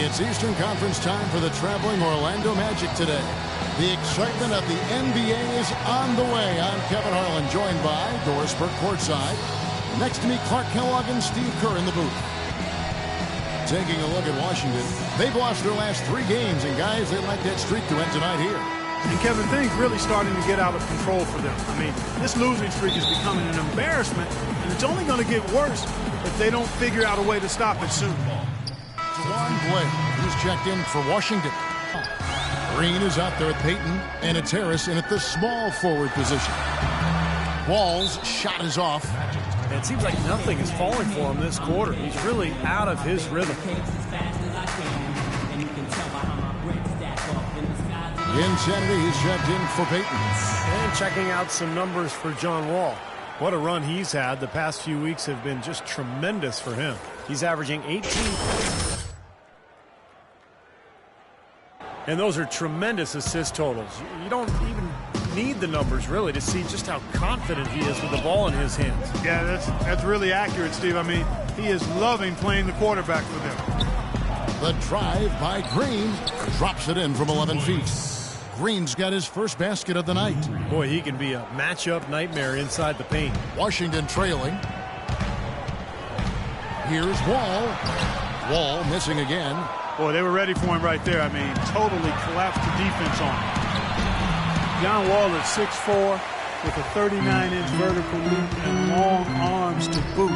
It's Eastern Conference time for the traveling Orlando Magic today. The excitement of the NBA is on the way. I'm Kevin Harlan, joined by Doris Burke courtside. Next to me, Clark Kellogg and Steve Kerr in the booth. Taking a look at Washington, they've lost their last 3 games, and guys, they'd like that streak to end tonight here. And Kevin, things really starting to get out of control for them. I mean, this losing streak is becoming an embarrassment, and it's only going to get worse if they don't figure out a way to stop it soon. Juwan Blair, who's checked in for Washington. Green is out there with Payton, and it's Harris in at the small forward position. Wall's shot is off. It seems like nothing is falling for him this quarter. He's really out of his rhythm. Insanity, he's checked in for Payton. And checking out some numbers for John Wall. What a run he's had. The past few weeks have been just tremendous for him. He's averaging 18. And those are tremendous assist totals. You don't even need the numbers, really, to see just how confident he is with the ball in his hands. Yeah, that's really accurate, Steve. I mean, he is loving playing the quarterback for them. The drive by Green drops it in from 11 feet. Green's got his first basket of the night. Boy, he can be a matchup nightmare inside the paint. Washington trailing. Here's Wall. Wall missing again. Boy, they were ready for him right there. I mean, totally collapsed the defense on him. John Wall is 6'4", with a 39-inch vertical leap and long arms to boot.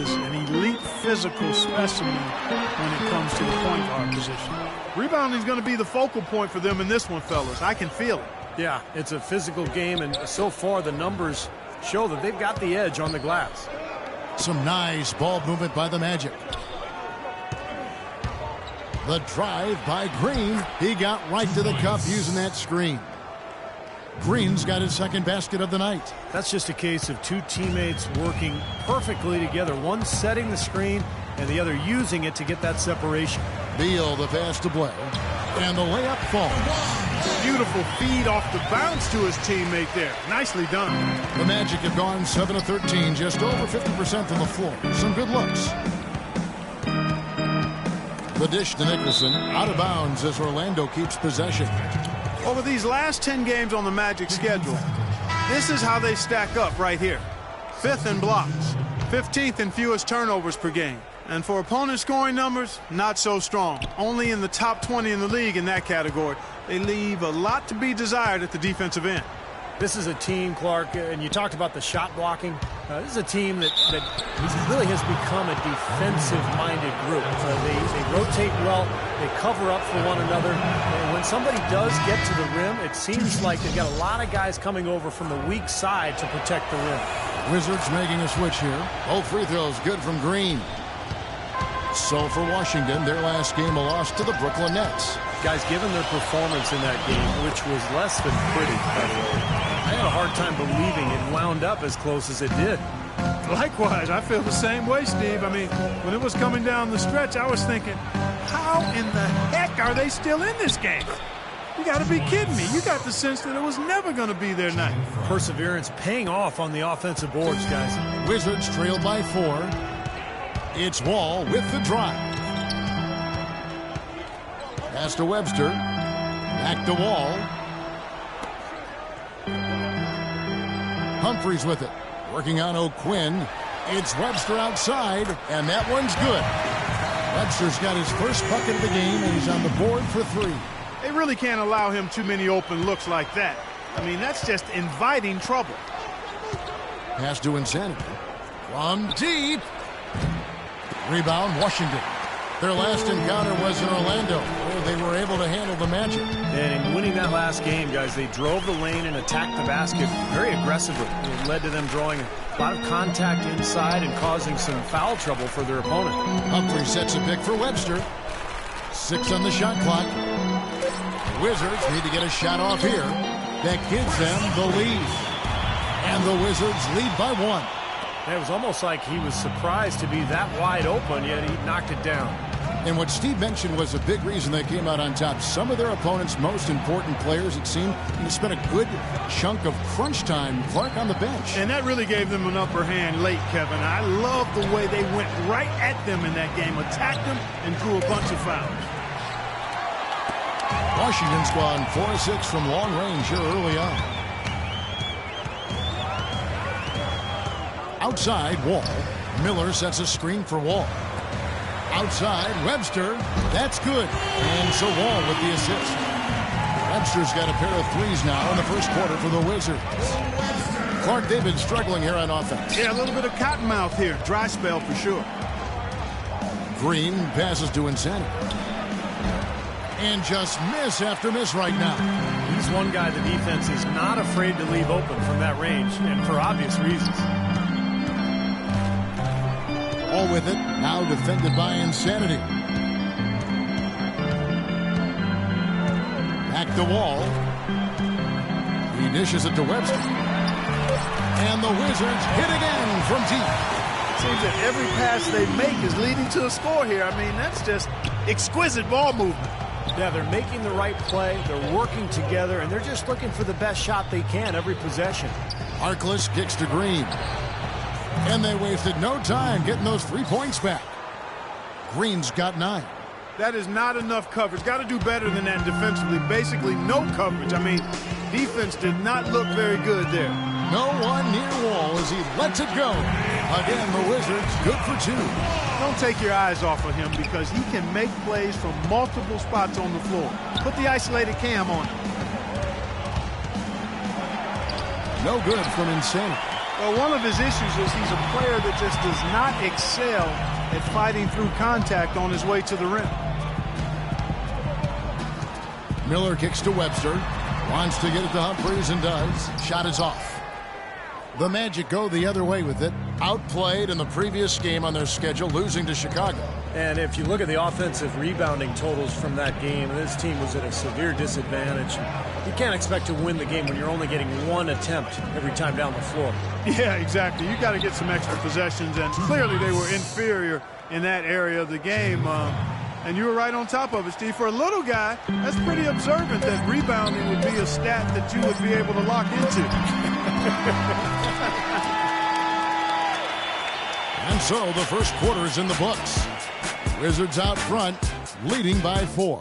Is an elite physical specimen when it comes to the point guard position. Rebounding is going to be the focal point for them in this one, fellas. I can feel it. Yeah, it's a physical game, and so far the numbers show that they've got the edge on the glass. Some nice ball movement by the Magic. The drive by Green. He got right to the cup using that screen. Green's got his second basket of the night. That's just a case of 2 teammates working perfectly together. One setting the screen and the other using it to get that separation. Beal, the pass to Blair. And the layup falls. Beautiful feed off the bounce to his teammate there. Nicely done. The Magic have gone 7 of 13, just over 50% from the floor. Some good looks. The dish to Nicholson, out of bounds as Orlando keeps possession. Over these last 10 games on the Magic schedule, this is how they stack up right here. 5th in blocks, 15th in fewest turnovers per game. And for opponent scoring numbers, not so strong. Only in the top 20 in the league in that category. They leave a lot to be desired at the defensive end. This is a team, Clark, and you talked about the shot blocking. This is a team that really has become a defensive-minded group. They rotate well, they cover up for one another, and when somebody does get to the rim, it seems like they've got a lot of guys coming over from the weak side to protect the rim. Wizards making a switch here. Both free throws good from Green. So for Washington, their last game a loss to the Brooklyn Nets. Guys, given their performance in that game, which was less than pretty, by the way, I had a hard time believing it wound up as close as it did. Likewise, I feel the same way, Steve. I mean, when it was coming down the stretch, I was thinking, how in the heck are they still in this game? You got to be kidding me. You got the sense that it was never going to be their night. Perseverance paying off on the offensive boards, guys. Wizards trailed by 4. It's Wall with the drive. Pass to Webster. Back to Wall. Humphries with it. Working on O'Quinn. It's Webster outside, and that one's good. Webster's got his first bucket of the game, and he's on the board for 3. They really can't allow him too many open looks like that. I mean, that's just inviting trouble. Pass to Insanity. From deep. Rebound, Washington. Their last encounter was in Orlando, where they were able to handle the Magic. And in winning that last game, guys, they drove the lane and attacked the basket very aggressively. It led to them drawing a lot of contact inside and causing some foul trouble for their opponent. Humphrey sets a pick for Webster. 6 on the shot clock. The Wizards need to get a shot off here. That gives them the lead. And the Wizards lead by 1. It was almost like he was surprised to be that wide open, yet he knocked it down. And what Steve mentioned was a big reason they came out on top. Some of their opponents' most important players, it seemed, spent a good chunk of crunch time, Clark, on the bench. And that really gave them an upper hand late, Kevin. I love the way they went right at them in that game, attacked them, and drew a bunch of fouls. Washington's gone 4-6 from long range here early on. Outside, Wall. Miller sets a screen for Wall. Outside, Webster. That's good. And so Wall with the assist. Webster's got a pair of threes now in the first quarter for the Wizards. Clark, they've been struggling here on offense. Yeah, a little bit of cottonmouth here. Dry spell for sure. Green passes to Insanity. And just miss after miss right now. He's one guy the defense is not afraid to leave open from that range, and for obvious reasons. All with it, now defended by Insanity. Back the Wall. He dishes it to Webster. And the Wizards hit again from deep. Seems that every pass they make is leading to a score here. I mean, that's just exquisite ball movement. Yeah, they're making the right play, they're working together, and they're just looking for the best shot they can every possession. Harkless kicks to Green. And they wasted no time getting those 3 points back. Green's got 9. That is not enough coverage. Got to do better than that defensively. Basically no coverage. I mean, defense did not look very good there. No one near Wall as he lets it go. Again, the Wizards good for 2. Don't take your eyes off of him because he can make plays from multiple spots on the floor. Put the isolated cam on him. No good from Insanity. Well, one of his issues is he's a player that just does not excel at fighting through contact on his way to the rim. Miller kicks to Webster. Wants to get it to Humphries and does. Shot is off. The Magic go the other way with it. Outplayed in the previous game on their schedule, losing to Chicago. And if you look at the offensive rebounding totals from that game, this team was at a severe disadvantage. You can't expect to win the game when you're only getting one attempt every time down the floor. Yeah, exactly. You got to get some extra possessions, and clearly they were inferior in that area of the game. And you were right on top of it, Steve. For a little guy, that's pretty observant that rebounding would be a stat that you would be able to lock into. And so the first quarter is in the books. Wizards out front, leading by 4.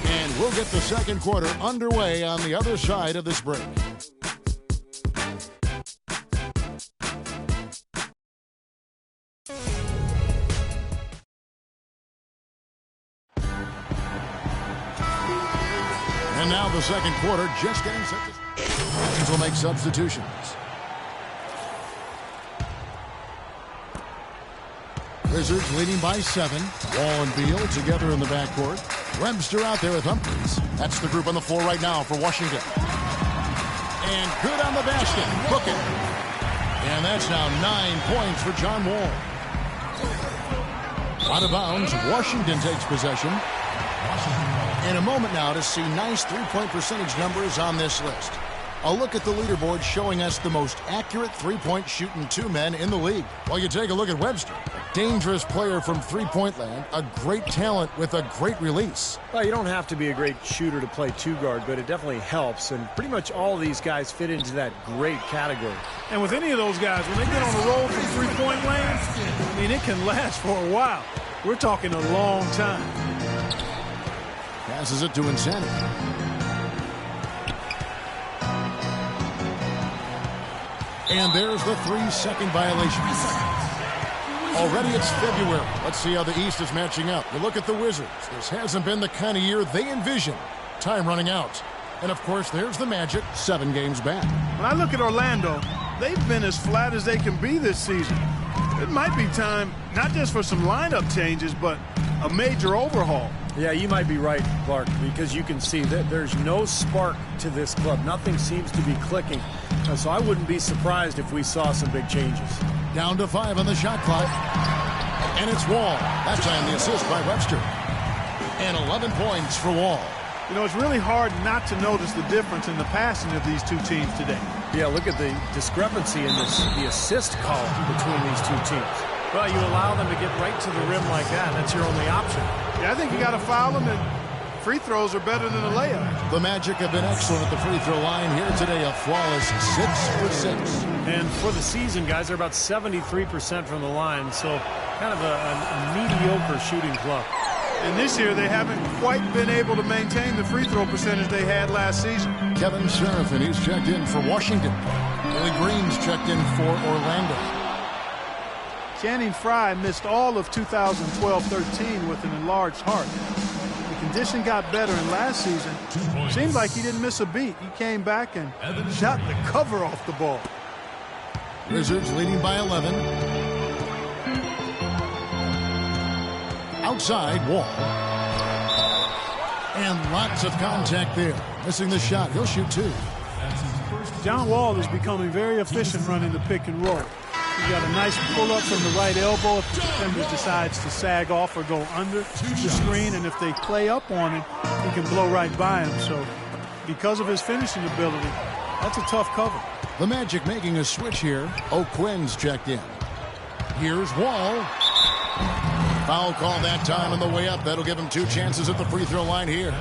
And we'll get the second quarter underway on the other side of this break. And now the second quarter, just getting set to... Wizards will make substitutions. Wizards leading by 7. Wall and Beal together in the backcourt. Webster out there with Humphries. That's the group on the floor right now for Washington. And good on the basket. Book it. And that's now 9 points for John Wall. Out of bounds, Washington takes possession. In a moment now to see nice three-point percentage numbers on this list. A look at the leaderboard showing us the most accurate three-point shooting 2 men in the league. Well, you take a look at Webster. A dangerous player from three-point land. A great talent with a great release. Well, you don't have to be a great shooter to play 2-guard, but it definitely helps. And pretty much all these guys fit into that great category. And with any of those guys, when they get on the roll from three-point land, I mean, it can last for a while. We're talking a long time. Passes it to Insanity. And there's the 3-second violation. Already it's February. Let's see how the East is matching up. You look at the Wizards. This hasn't been the kind of year they envisioned. Time running out. And, of course, there's the Magic, 7 games back. When I look at Orlando, they've been as flat as they can be this season. It might be time not just for some lineup changes, but a major overhaul. Yeah, you might be right, Clark, because you can see that there's no spark to this club. Nothing seems to be clicking. So I wouldn't be surprised if we saw some big changes. Down to 5 on the shot clock. And it's Wall. That time the assist by Webster. And 11 points for Wall. You know, it's really hard not to notice the difference in the passing of these two teams today. Yeah, look at the discrepancy in the assist column between these two teams. Well, you allow them to get right to the rim like that. That's your only option. Yeah, I think you got to foul him, and free throws are better than a layup. The Magic have been excellent at the free throw line here today, a flawless 6 for 6. And for the season, guys, they're about 73% from the line, so kind of a mediocre shooting club. And this year, they haven't quite been able to maintain the free throw percentage they had last season. Kevin Seraphin, he's checked in for Washington. Billy Green's checked in for Orlando. Channing Frye missed all of 2012-13 with an enlarged heart. The condition got better in last season. Seemed like he didn't miss a beat. He came back and shot the cover off the ball. Wizards leading by 11. Outside, Wall. And lots of contact there. Missing the shot. He'll shoot 2. John Wall is becoming very efficient running the pick and roll. He got a nice pull-up from the right elbow if the defender decides to sag off or go under the screen. And if they play up on him, he can blow right by him. So because of his finishing ability, that's a tough cover. The Magic making a switch here. O'Quinn's checked in. Here's Wall. Foul call that time on the way up. That'll give him 2 chances at the free throw line here.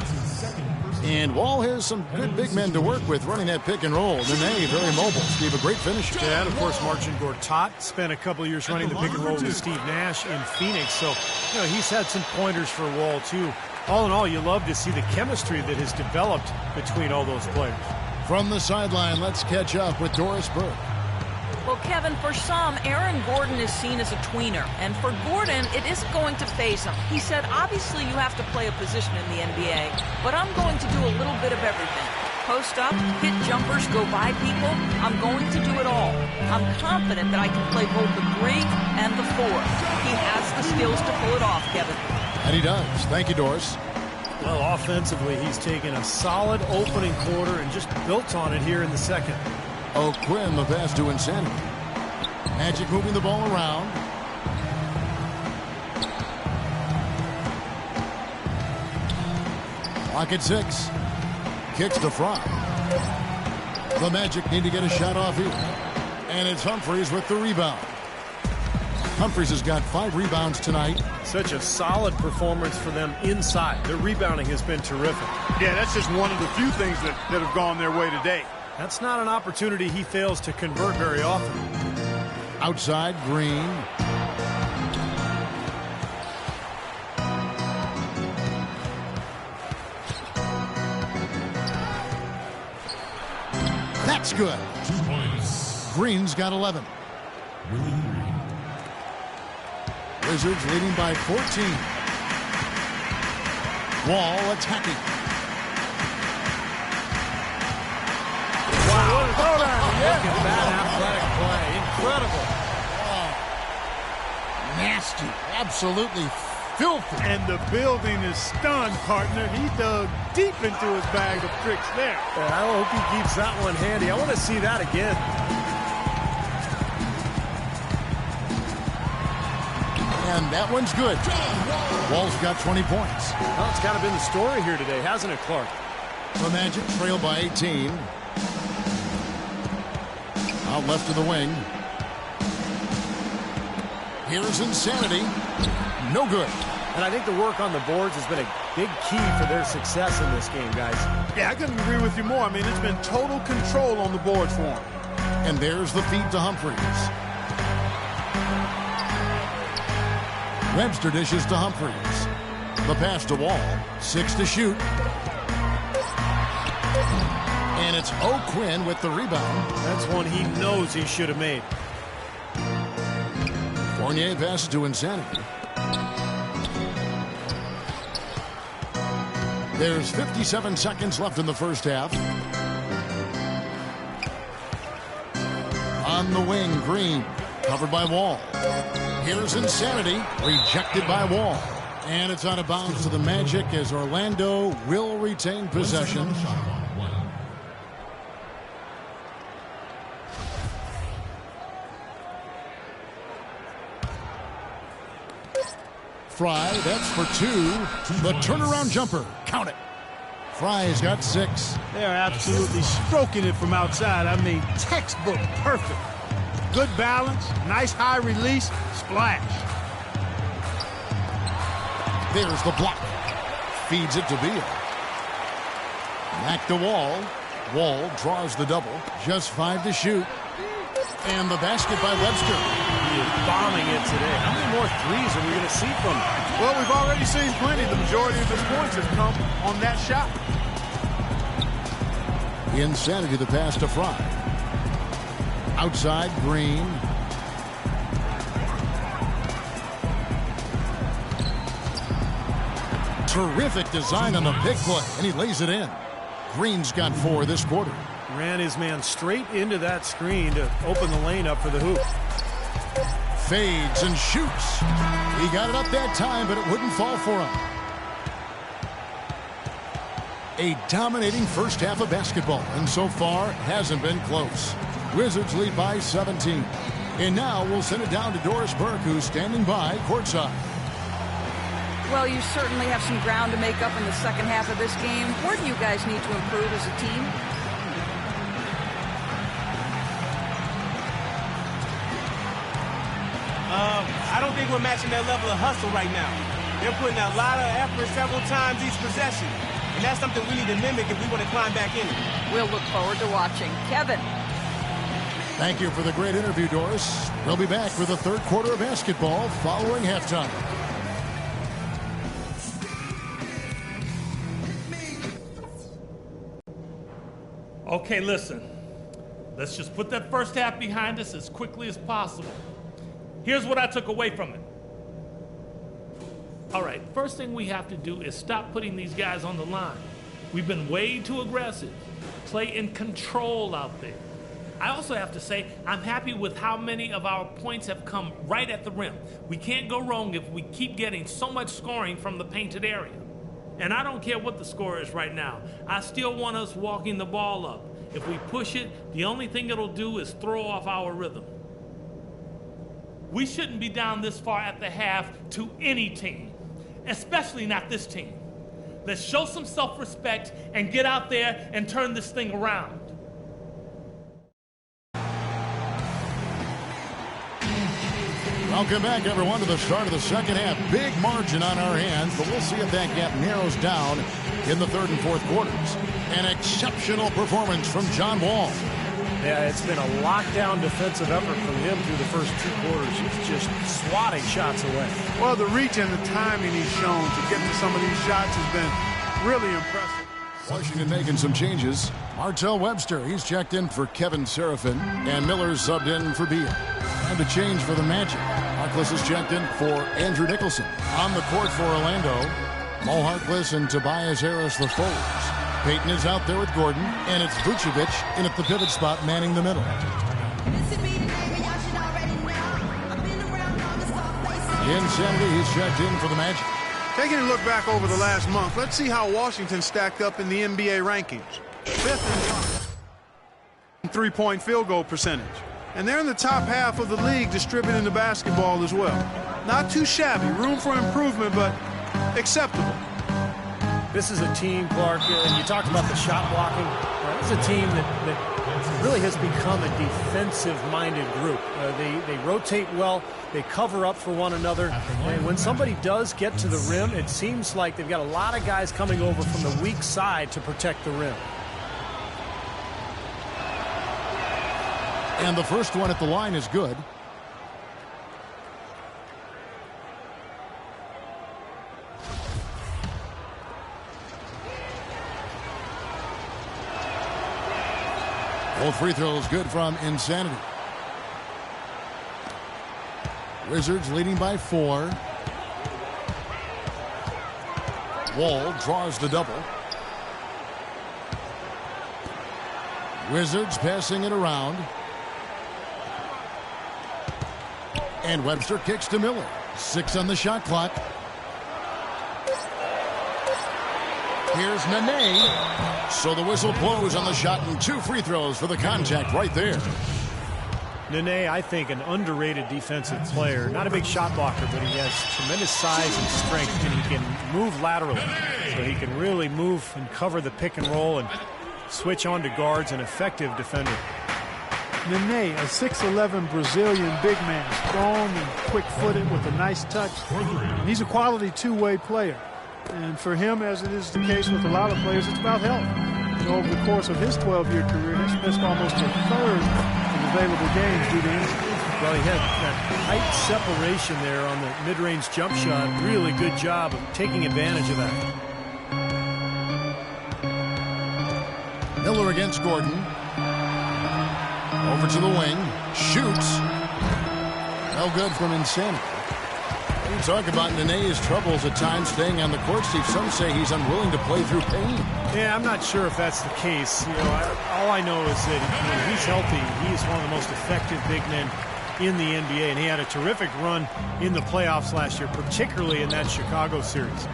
And Wall has some good big men to work with running that pick and roll. Nene, very mobile. Steve, a great finisher. Yeah, and of course, Marcin Gortat spent a couple of years running the pick and roll with Steve Nash in Phoenix. So, you know, he's had some pointers for Wall, too. All in all, you love to see the chemistry that has developed between all those players. From the sideline, let's catch up with Doris Burke. Well, Kevin, for some, Aaron Gordon is seen as a tweener. And for Gordon, it isn't going to faze him. He said, obviously, you have to play a position in the NBA, but I'm going to do a little bit of everything. Post up, hit jumpers, go by people. I'm going to do it all. I'm confident that I can play both the 3 and the 4. He has the skills to pull it off, Kevin. And he does. Thank you, Doris. Well, offensively, he's taken a solid opening quarter and just built on it here in the second. O'Quinn, the pass to Insanity. Magic moving the ball around. Clock at 6. Kicks to Frye. The Magic need to get a shot off here. And it's Humphries with the rebound. Humphries has got 5 rebounds tonight. Such a solid performance for them inside. Their rebounding has been terrific. Yeah, that's just one of the few things that have gone their way today. That's not an opportunity he fails to convert very often. Outside, Green. That's good. 2 points. Green's got 11. Wizards leading by 14. Wall attacking. Wow. Look at that athletic play. Incredible. Oh, nasty. Absolutely filthy. And the building is stunned, partner. He dug deep into his bag of tricks there. I hope he keeps that one handy. I want to see that again. And that one's good. Wall's got 20 points. Well, it's kind of been the story here today, hasn't it, Clark? The Magic trail by 18. Out left to the wing. Here's Insanity. No good. And I think the work on the boards has been a big key for their success in this game, guys. Yeah, I couldn't agree with you more. I mean, it's been total control on the boards for him. And there's the feed to Humphries. Webster dishes to Humphries. The pass to Wall. 6 to shoot. And it's O'Quinn with the rebound. That's one he knows he should have made. Fournier passes to Insanity. There's 57 seconds left in the first half. On the wing, Green. Covered by Wall. Here's Insanity. Rejected by Wall. And it's out of bounds to the Magic as Orlando will retain possession. Frye, that's for 2. The turnaround jumper. Count it. Frye's got 6. They're absolutely stroking it from outside. I mean, textbook perfect. Good balance, nice high release, splash. There's the block. Feeds it to Beal. Back to Wall. Wall draws the double. Just 5 to shoot. And the basket by Webster. He is bombing it today. How many more threes are we going to see from him? Well, we've already seen plenty. The majority of his points have come on that shot. Insanity the pass to Fry. Outside, Green. Terrific design on the big play, and he lays it in. Green's got 4 this quarter. Ran his man straight into that screen to open the lane up for the hoop. Fades and shoots. He got it up that time, but it wouldn't fall for him. A dominating first half of basketball, and so far hasn't been close. Wizards lead by 17. And now we'll send it down to Doris Burke, who's standing by courtside. Well, you certainly have some ground to make up in the second half of this game. Where do you guys need to improve as a team? I don't think we're matching their level of hustle right now. They're putting a lot of effort several times each possession. And that's something we need to mimic if we want to climb back in it. We'll look forward to watching. Kevin. Thank you for the great interview, Doris. We'll be back with the third quarter of basketball following halftime. Okay, listen. Let's just put that first half behind us as quickly as possible. Here's what I took away from it. All right, first thing we have to do is stop putting these guys on the line. We've been way too aggressive. Play in control out there. I also have to say I'm happy with how many of our points have come right at the rim. We can't go wrong if we keep getting so much scoring from the painted area. And I don't care what the score is right now. I still want us walking the ball up. If we push it, the only thing it'll do is throw off our rhythm. We shouldn't be down this far at the half to any team, especially not this team. Let's show some self-respect and get out there and turn this thing around. Welcome back, everyone, to the start of the second half. Big margin on our hands, but we'll see if that gap narrows down in the third and fourth quarters. An exceptional performance from John Wall. Yeah, it's been a lockdown defensive effort from him through the first 2 quarters. He's just swatting shots away. Well, the reach and the timing he's shown to get to some of these shots has been really impressive. Washington making some changes. Martell Webster, he's checked in for Kevin Seraphin, and Miller's subbed in for Beal. And the change for the Magic. Harkless is checked in for Andrew Nicholson. On the court for Orlando, Mo Harkless and Tobias Harris the forwards. Payton is out there with Gordon, and it's Vucevic in at the pivot spot manning the middle. Insanity, he's checked in for the Magic. Taking a look back over the last month, let's see how Washington stacked up in the NBA rankings. 5th in three-point field goal percentage. And they're in the top half of the league distributing the basketball as well. Not too shabby, room for improvement, but acceptable. This is a team, Clark, and you talked about the shot blocking. This is a team that really has become a defensive-minded group. They rotate well, they cover up for one another, and when somebody does get to the rim, it seems like they've got a lot of guys coming over from the weak side to protect the rim. And the first one at the line is good. Both free throws good from Insanity. Wizards leading by 4. Wall draws the double. Wizards passing it around. And Webster kicks to Miller. 6 on the shot clock. Here's Nene. So the whistle blows on the shot, and 2 free throws for the contact right there. Nene, I think, an underrated defensive player. Not a big shot blocker, but he has tremendous size and strength, and he can move laterally. So he can really move and cover the pick and roll and switch on to guards, an effective defender. Nene, a 6'11" Brazilian big man, strong and quick-footed with a nice touch. And he's a quality two-way player. And for him, as it is the case with a lot of players, it's about health. You know, over the course of his 12-year career, he's missed almost a third of available games due to injury. Well, he had that tight separation there on the mid-range jump shot. Really good job of taking advantage of that. Miller against Gordon. Over to the wing. Shoots. No good from Insanity. You talk about Nene's troubles at times staying on the court, Steve. Some say he's unwilling to play through pain. Yeah, I'm not sure if that's the case. You know, all I know is that when he's healthy, he is one of the most effective big men in the NBA, and he had a terrific run in the playoffs last year, particularly in that Chicago series.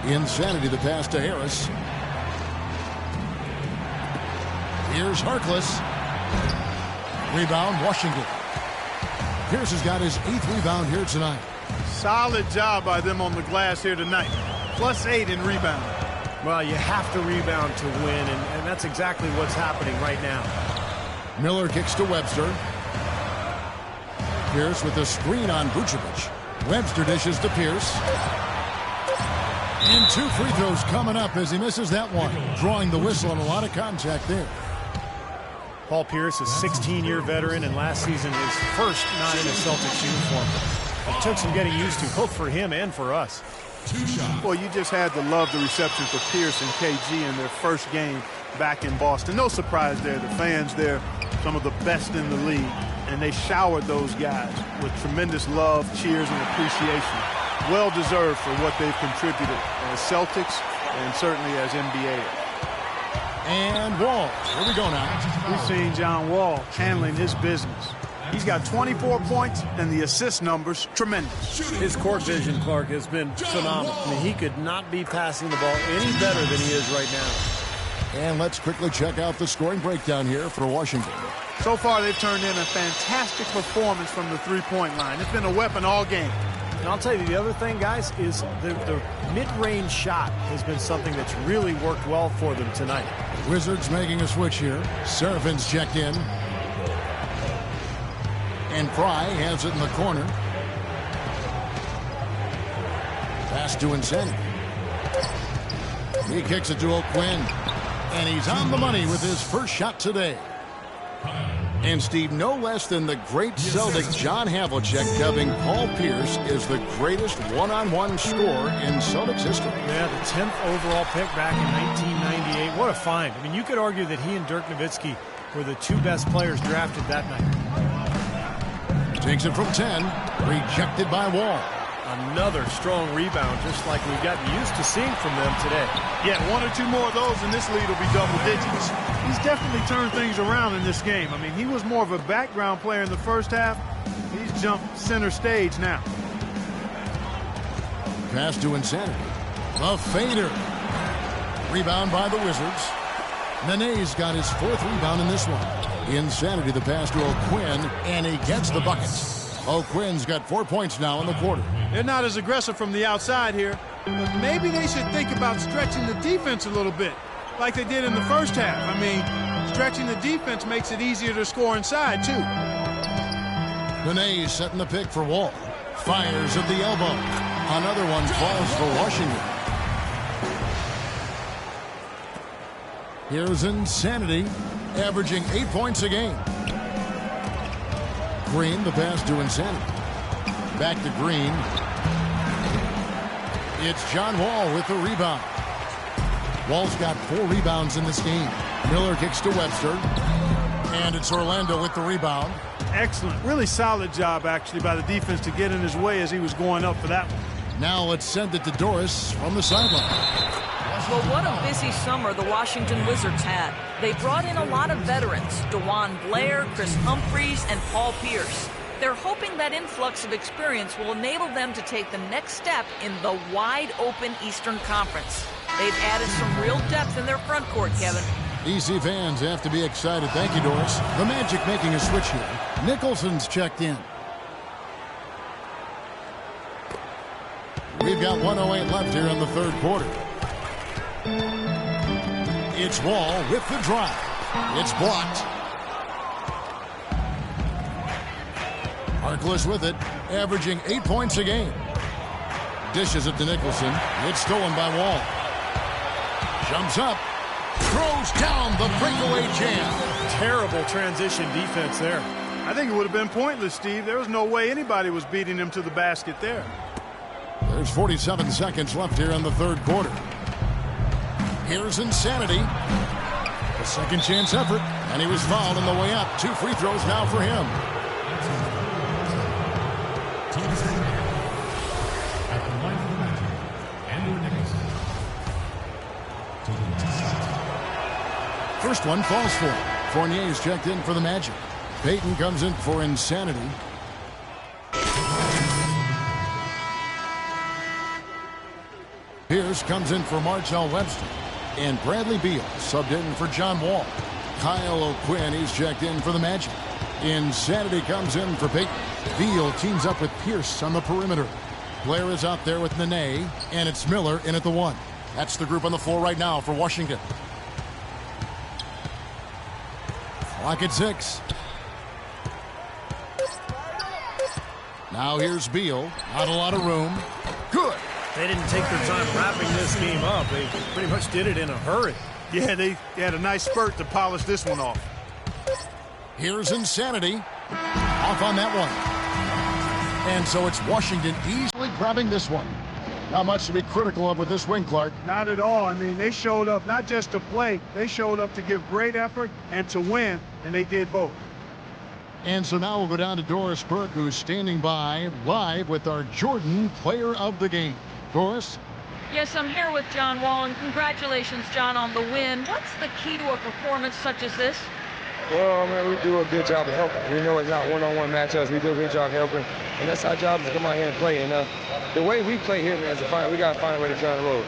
Insanity, the pass to Harris. Here's Harkless. Rebound, Washington. Pierce has got his 8th rebound here tonight. Solid job by them on the glass here tonight. +8 in rebound. Well, you have to rebound to win, and that's exactly what's happening right now. Miller kicks to Webster. Pierce with a screen on Vucevic. Webster dishes to Pierce. And 2 free throws coming up as he misses that one. Drawing the whistle and a lot of contact there. Paul Pierce, a 16-year veteran, and last season his first not in a Celtics uniform. It took some getting used to, both for him and for us. Well, you just had to love the reception for Pierce and KG in their first game back in Boston. No surprise there. The fans there, some of the best in the league, and they showered those guys with tremendous love, cheers, and appreciation. Well deserved for what they've contributed as Celtics and certainly as NBA. And Wall. Here we go now. We've seen John Wall handling his business. He's got 24 points, and the assist numbers tremendous. His court vision, Clark, has been phenomenal. I mean, he could not be passing the ball any better than he is right now. And let's quickly check out the scoring breakdown here for Washington. So far, they've turned in a fantastic performance from the three-point line. It's been a weapon all game. And I'll tell you, the other thing, guys, is the mid-range shot has been something that's really worked well for them tonight. The Wizards making a switch here. Serafin's checked in. And Fry has it in the corner. Pass to Insanity. He kicks it to O'Quinn. And he's on the money with his first shot today. And Steve, no less than the great Celtic John Havlicek dubbing Paul Pierce is the greatest one-on-one scorer in Celtics history. Yeah, the 10th overall pick back in 1998. What a find. I mean, you could argue that he and Dirk Nowitzki were the 2 best players drafted that night. Takes it from 10. Rejected by Wall. Another strong rebound, just like we've gotten used to seeing from them today. Yeah, 1 or 2 more of those and this lead will be double digits. He's definitely turned things around in this game. I mean, he was more of a background player in the first half. He's jumped center stage now. Pass to Insanity. A fader. Rebound by the Wizards. Nene's got his 4th rebound in this one. Insanity, the pass to O'Quinn, and he gets the buckets. O'Quinn's got 4 points now in the quarter. They're not as aggressive from the outside here, but maybe they should think about stretching the defense a little bit, like they did in the first half. I mean, stretching the defense makes it easier to score inside, too. Nene's setting the pick for Wall. Fires at the elbow. Another one falls for Washington. Here's Insanity, averaging 8 points a game. Green, the pass to Insanity. Back to Green. It's John Wall with the rebound. Wall's got 4 rebounds in this game. Miller kicks to Webster. And it's Orlando with the rebound. Excellent. Really solid job, actually, by the defense to get in his way as he was going up for that one. Now let's send it to Doris from the sideline. Well, what a busy summer the Washington Wizards had. They brought in a lot of veterans, DeJuan Blair, Chris Humphries, and Paul Pierce. They're hoping that influx of experience will enable them to take the next step in the wide-open Eastern Conference. They've added some real depth in their front court, Kevin. DC fans have to be excited. Thank you, Doris. The Magic making a switch here. Nicholson's checked in. We've got 1:08 left here in the third quarter. It's Wall with the drive. It's blocked. Harkless with it, averaging 8 points a game. Dishes it to Nicholson. It's stolen by Wall. Jumps up. Throws down the breakaway jam. Terrible transition defense there. I think it would have been pointless, Steve. There was no way anybody was beating him to the basket there. There's 47 seconds left here in the third quarter. Here's Insanity. A second chance effort, and he was fouled on the way up. 2 free throws now for him. First one falls for him. Fournier's checked in for the Magic. Payton comes in for Insanity. Pierce comes in for Martell Webster. And Bradley Beal subbed in for John Wall. Kyle O'Quinn, he's checked in for the Magic. Insanity comes in for Payton. Beal teams up with Pierce on the perimeter. Blair is out there with Nene, and it's Miller in at the 1. That's the group on the floor right now for Washington. Clock at 6. Now here's Beal. Not a lot of room. Good. They didn't take their time wrapping this game up. They pretty much did it in a hurry. Yeah, they had a nice spurt to polish this one off. Here's Insanity. Off on that one. And so it's Washington easily grabbing this one. Not much to be critical of with this win, Clark. Not at all. I mean, they showed up not just to play. They showed up to give great effort and to win, and they did both. And so now we'll go down to Doris Burke, who's standing by live with our Jordan Player of the Game. Doris? Yes, I'm here with John Wall, and congratulations, John, on the win. What's the key to a performance such as this? Well, man, we do a good job of helping. We know it's not one-on-one matchups. We do a good job helping, and that's our job, is to come out here and play. And the way we play here, man, we got to find a way to turn the road.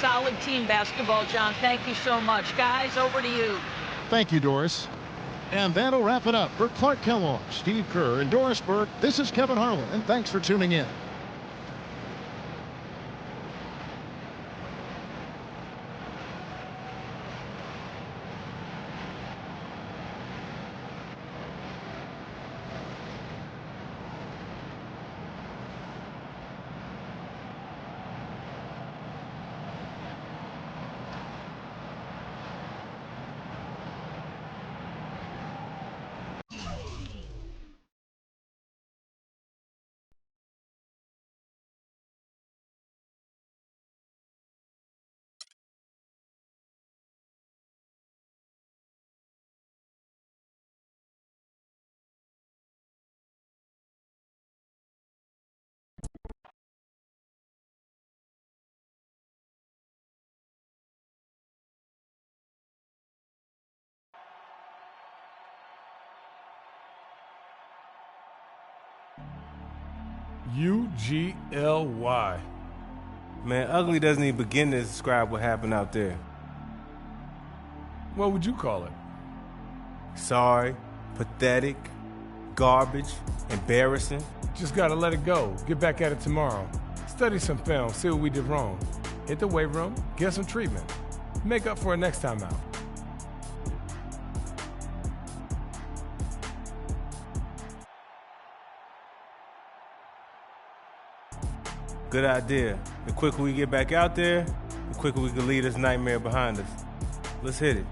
Solid team basketball, John. Thank you so much. Guys, over to you. Thank you, Doris. And that'll wrap it up for Clark Kellogg, Steve Kerr, and Doris Burke. This is Kevin Harlan, and thanks for tuning in. UGLY. Man, ugly doesn't even begin to describe what happened out there. What would you call it? Sorry, pathetic, garbage, embarrassing. Just gotta let it go. Get back at it tomorrow. Study some film, see what we did wrong. Hit the weight room, get some treatment. Make up for it next time out. Good idea. The quicker we get back out there, the quicker we can leave this nightmare behind us. Let's hit it.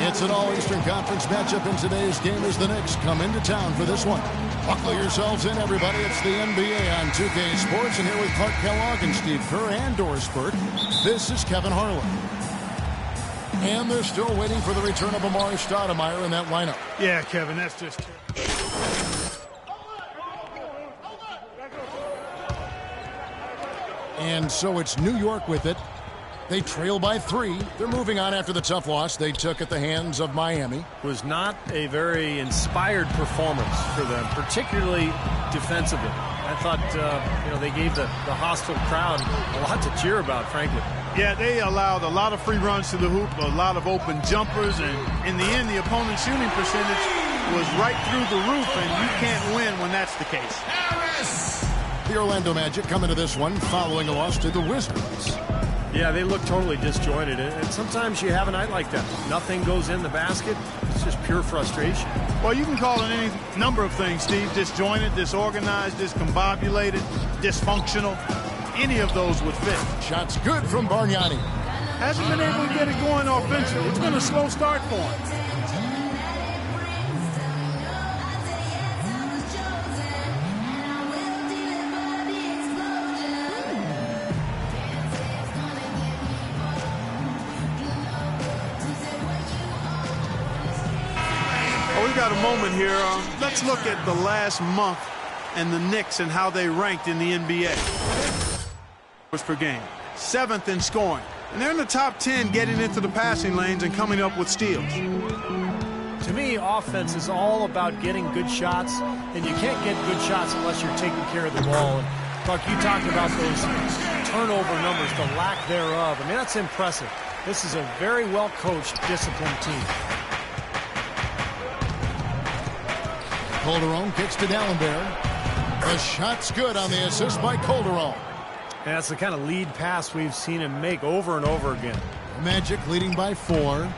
It's an all-Eastern Conference matchup in today's game as the Knicks come into town for this one. Buckle yourselves in, everybody. It's the NBA on 2K Sports, and here with Clark Kellogg and Steve Kerr and Doris Burke, this is Kevin Harlan. And they're still waiting for the return of Amari Stoudemire in that lineup. Yeah, Kevin, that's just... And so it's New York with it. They trail by 3. They're moving on after the tough loss they took at the hands of Miami. Was not a very inspired performance for them, particularly defensively. I thought, they gave the hostile crowd a lot to cheer about, frankly. Yeah, they allowed a lot of free runs to the hoop, a lot of open jumpers, and in the end, the opponent's shooting percentage was right through the roof, and you can't win when that's the case. The Orlando Magic come into this one following a loss to the Wizards. Yeah, they look totally disjointed, and sometimes you have a night like that. Nothing goes in the basket. It's just pure frustration. Well, you can call it any number of things, Steve. Disjointed, disorganized, discombobulated, dysfunctional. Any of those would fit. Shots good from Bargnani. Hasn't been able to get it going offensively. It's been a slow start for him. Got a moment here. Let's look at the last month and the Knicks and how they ranked in the NBA. Per game, 7th in scoring, and they're in the top 10 getting into the passing lanes and coming up with steals. To me, offense is all about getting good shots, and you can't get good shots unless you're taking care of the ball. And Clark, you talked about those turnover numbers, the lack thereof. I mean, that's impressive. This is a very well-coached, disciplined team. Calderon kicks to D'Alembert. The shot's good on the assist by Calderon. And that's the kind of lead pass we've seen him make over and over again. Magic leading by 4.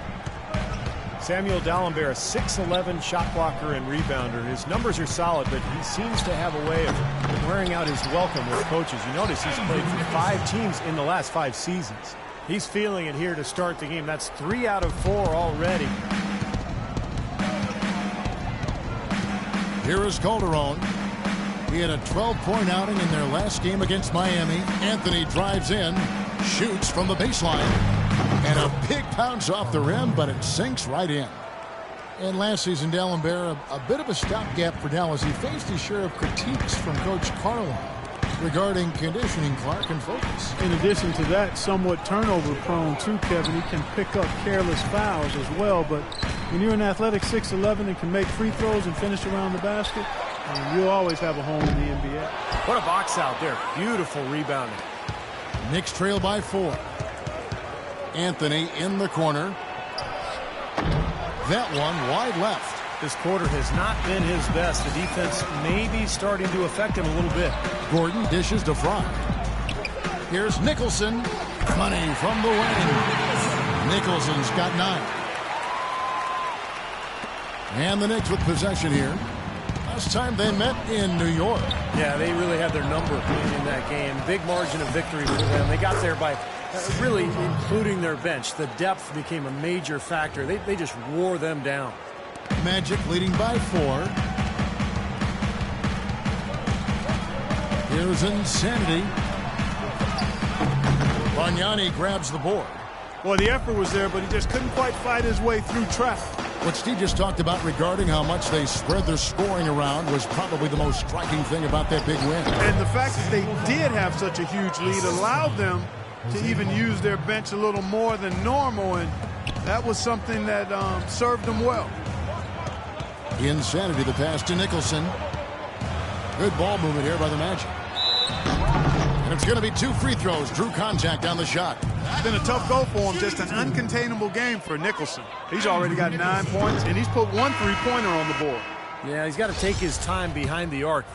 Samuel D'Alembert, a 6'11" shot blocker and rebounder. His numbers are solid, but he seems to have a way of wearing out his welcome with coaches. You notice he's played for 5 teams in the last 5 seasons. He's feeling it here to start the game. That's 3 out of 4 already. Here is Calderon. He had a 12-point outing in their last game against Miami. Anthony drives in, shoots from the baseline, and a big bounce off the rim, but it sinks right in. And last season, D'Alembert, a bit of a stopgap for Dallas. He faced his share of critiques from Coach Carlisle regarding conditioning, Clark, and focus. In addition to that, somewhat turnover-prone too, Kevin. He can pick up careless fouls as well, but when you're an athletic 6'11" and can make free throws and finish around the basket, you'll always have a home in the NBA. What a box out there. Beautiful rebounding. Knicks trail by 4. Anthony in the corner. That one wide left. This quarter has not been his best. The defense may be starting to affect him a little bit. Gordon dishes to Fry. Here's Nicholson. Money from the wing. Nicholson's got 9. And the Knicks with possession here. Last time they met in New York. Yeah, they really had their number in that game. Big margin of victory for them. They got there by really including their bench. The depth became a major factor. They just wore them down. Magic leading by 4. Here's Insanity. Bargnani grabs the board. Well, the effort was there, but he just couldn't quite fight his way through traffic. What Steve just talked about regarding how much they spread their scoring around was probably the most striking thing about that big win. And the fact that they did have such a huge lead allowed them to even use their bench a little more than normal, and that was something that served them well. Insanity, the pass to Nicholson. Good ball movement here by the Magic. And it's going to be 2 free throws. Drew contact on the shot. It's been a tough go for him. Just an uncontainable game for Nicholson. He's already got 9 points, and he's put 1 3-pointer on the board. Yeah, he's got to take his time behind the arc.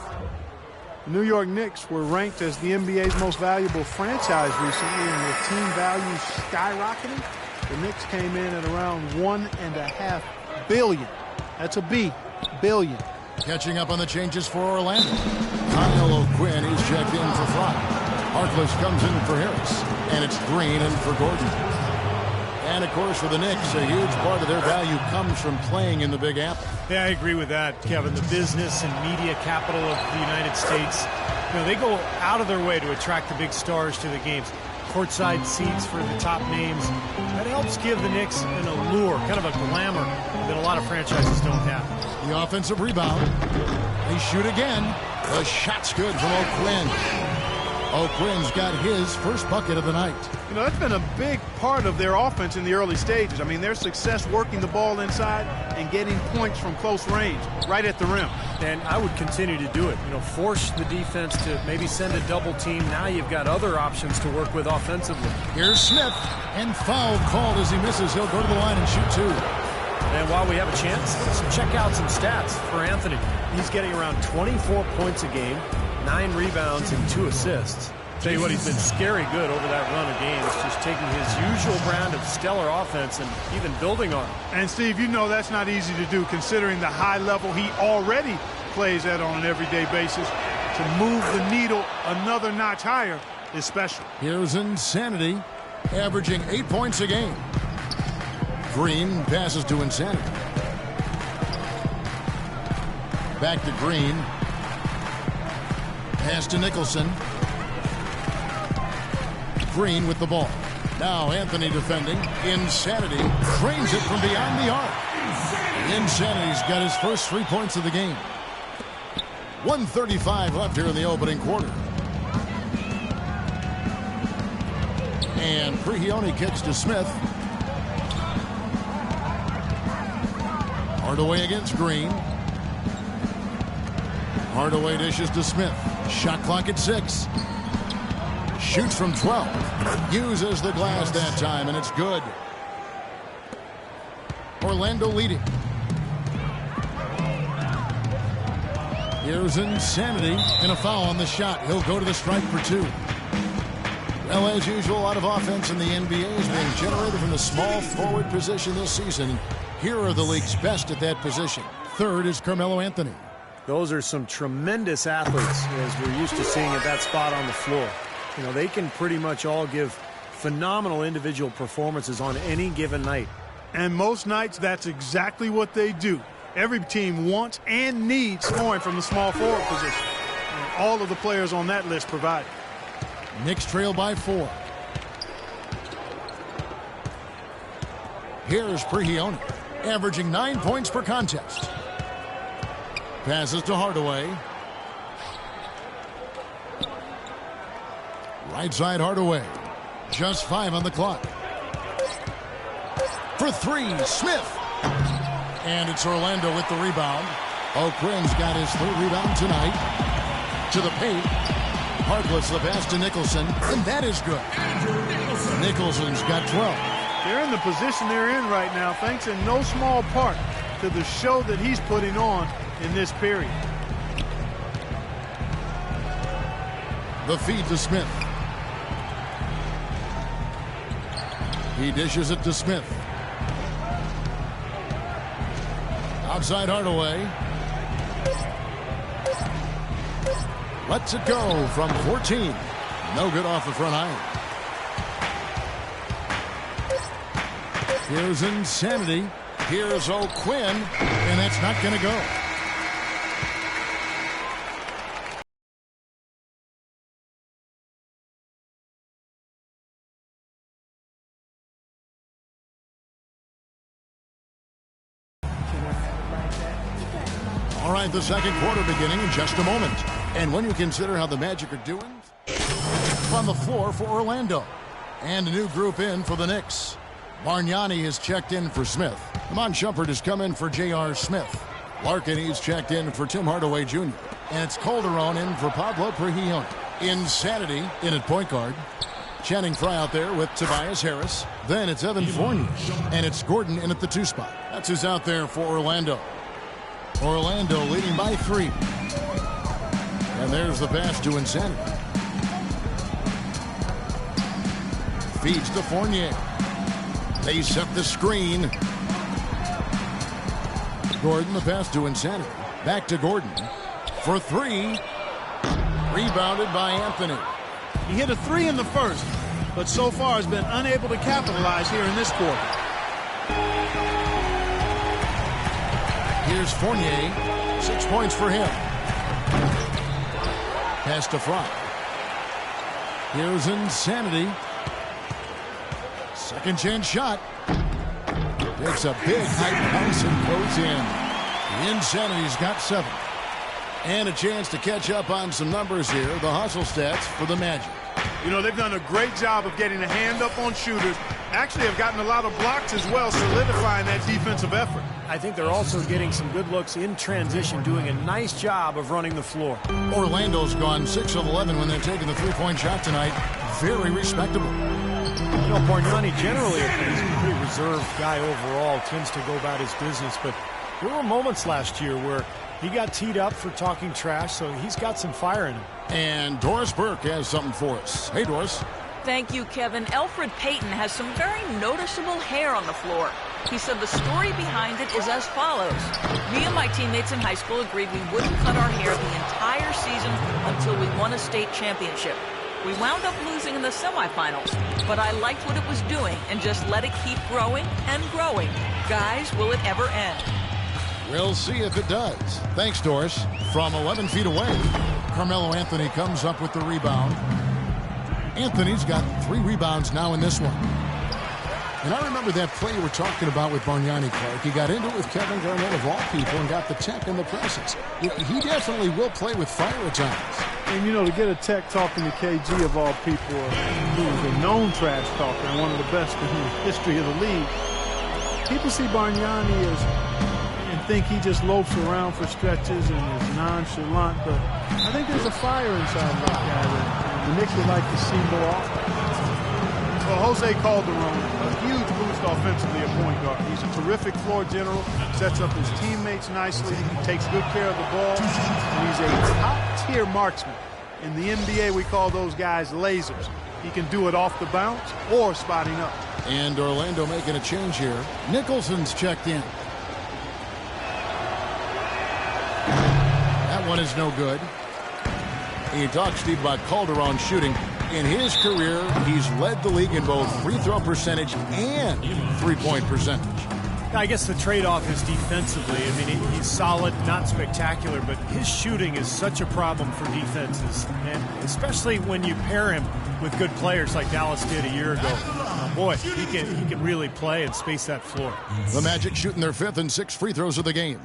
The New York Knicks were ranked as the NBA's most valuable franchise recently, and with team value skyrocketing, the Knicks came in at around $1.5 billion. That's a B, billion. Catching up on the changes for Orlando. Kyle O'Quinn, he's checked in for Fry. Harkless comes in for Harris. And it's Green in for Gordon. And a course, for the Knicks, a huge part of their value comes from playing in the Big Apple. Yeah, I agree with that, Kevin. The business and media capital of the United States, they go out of their way to attract the big stars to the games. Courtside seats for the top names. That helps give the Knicks an allure, kind of a glamour that a lot of franchises don't have. The offensive rebound. They shoot again. The shot's good from O'Quinn. O'Quinn's got his first bucket of the night. That's been a big part of their offense in the early stages. I mean, their success working the ball inside and getting points from close range, right at the rim. And I would continue to do it. Force the defense to maybe send a double team. Now you've got other options to work with offensively. Here's Smith, and foul called as he misses. He'll go to the line and shoot two. And while we have a chance, let's check out some stats for Anthony. He's getting around 24 points a game, 9 rebounds and 2 assists. Tell you what, he's been scary good over that run of games, just taking his usual brand of stellar offense and even building on it. And Steve, that's not easy to do considering the high level he already plays at on an everyday basis. To move the needle another notch higher is special. Here's Insanity, averaging 8 points a game. Green passes to Insanity. Back to Green. Pass to Nicholson. Green with the ball. Now Anthony defending. Insanity trains it from beyond the arc. Insanity's got his first 3 points of the game. 1:35 left here in the opening quarter. And Prigioni kicks to Smith. Hardaway against Green. Hardaway dishes to Smith. Shot clock at 6. Shoots from 12. Uses the glass that time, and it's good. Orlando leading. Here's Insanity, and a foul on the shot. He'll go to the strike for 2. Well, as usual, a lot of offense in the NBA is being generated from the small forward position this season. Here are the league's best at that position. Third is Carmelo Anthony. Those are some tremendous athletes, as we're used to seeing at that spot on the floor. They can pretty much all give phenomenal individual performances on any given night. And most nights, that's exactly what they do. Every team wants and needs scoring from the small forward position. And all of the players on that list provide. Knicks trail by 4. Here's Prigioni, averaging 9 points per contest. Passes to Hardaway. Right side Hardaway. Just 5 on the clock. For 3, Smith. And it's Orlando with the rebound. O'Quinn's got his 3rd rebound tonight. To the paint. Harkless the pass to Nicholson. And that is good. Nicholson's got 12. They're in the position they're in right now, thanks in no small part to the show that he's putting on in this period. The feed to Smith. He dishes it to Smith. Outside Hardaway. Lets it go from 14. No good off the front iron. Here's Insanity. Here's O'Quinn. And that's not going to go. All right, the second quarter beginning in just a moment. And when you consider how the Magic are doing, on the floor for Orlando. And a new group in for the Knicks. Bargnani has checked in for Smith. Iman Shumpert has come in for J.R. Smith. Larkin is checked in for Tim Hardaway Jr. And it's Calderon in for Pablo Prigioni. Insanity in at point guard. Channing Frye out there with Tobias Harris. Then it's Evan Fournier. And it's Gordon in at the 2 spot. That's who's out there for Orlando. Orlando leading by 3. And there's the pass to Insanity. Feeds to Fournier. They set the screen. Gordon, the pass to Insanity. Back to Gordon. For 3. Rebounded by Anthony. He hit a 3 in the first, but so far has been unable to capitalize here in this quarter. Here's Fournier. 6 points for him. Pass to front. Here's Insanity. Second chance shot. Takes a big high bounce and goes in. Insanity's got 7. And a chance to catch up on some numbers here. The hustle stats for the Magic. You know, they've done a great job of getting a hand up on shooters. Actually have gotten a lot of blocks as well, solidifying that defensive effort. I think they're also getting some good looks in transition, doing a nice job of running the floor. Orlando's gone 6 of 11 when they're taking the three-point shot tonight. Very respectable. You know, Oriani generally a pretty reserved guy overall, tends to go about his business, but there were moments last year where he got teed up for talking trash, so he's got some fire in him. And Doris Burke has something for us. Hey, Doris. Thank you, Kevin. Elfrid Payton has some very noticeable hair on the floor. He said the story behind it is as follows. Me and my teammates in high school agreed we wouldn't cut our hair the entire season until we won a state championship. We wound up losing in the semifinals, but I liked what it was doing and just let it keep growing and growing. Guys, will it ever end? We'll see if it does. Thanks, Doris. From 11 feet away, Carmelo Anthony comes up with the rebound. Anthony's got 3 rebounds now in this one. And I remember that play you were talking about with Bargnani, Clark. He got into it with Kevin Garnett of all people and got the tech and the presence. He definitely will play with fire at times. And, you know, to get a tech talking to KG of all people, who is a known trash talker and one of the best in the history of the league, people see Bargnani and think he just loafs around for stretches and is nonchalant, but I think there's a fire inside that guy that the Knicks would like to see more often. Well, Jose Calderon, a huge boost offensively at point guard. He's a terrific floor general, sets up his teammates nicely, he takes good care of the ball, and he's a top-tier marksman. In the NBA, we call those guys lasers. He can do it off the bounce or spotting up. And Orlando making a change here. Nicholson's checked in. That one is no good. You talk, Steve, about Calderon shooting. In his career, he's led the league in both free throw percentage and three-point percentage. I guess the trade-off is defensively. I mean, he's solid, not spectacular, but his shooting is such a problem for defenses, and especially when you pair him with good players like Dallas did a year ago. Boy, he can really play and space that floor. The Magic shooting their 5th and 6th free throws of the game.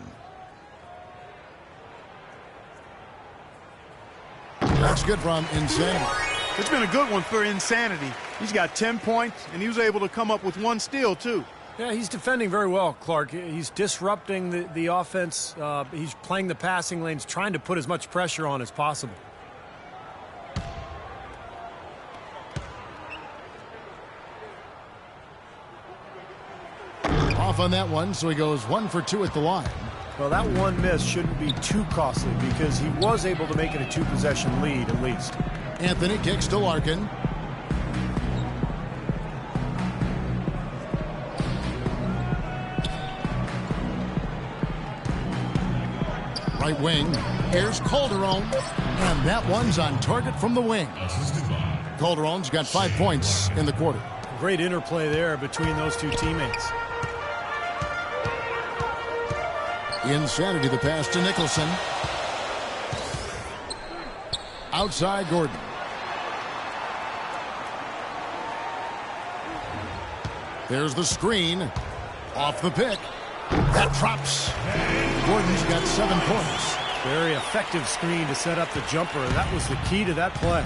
That's good from Insanity. It's been a good one for Insanity. He's got 10 points, and he was able to come up with 1 steal, too. Yeah, he's defending very well, Clark. He's disrupting the offense. He's playing the passing lanes, trying to put as much pressure on as possible. Off on that one, so he goes 1 for 2 at the line. Well, that one miss shouldn't be too costly because he was able to make it a 2-possession lead at least. Anthony kicks to Larkin. Right wing. Here's Calderon. And that one's on target from the wing. Calderon's got 5 points in the quarter. Great interplay there between those two teammates. Insanity, the pass to Nicholson. Outside Gordon. There's the screen. Off the pick. That drops. Gordon's got 7 points. Very effective screen to set up the jumper. That was the key to that play.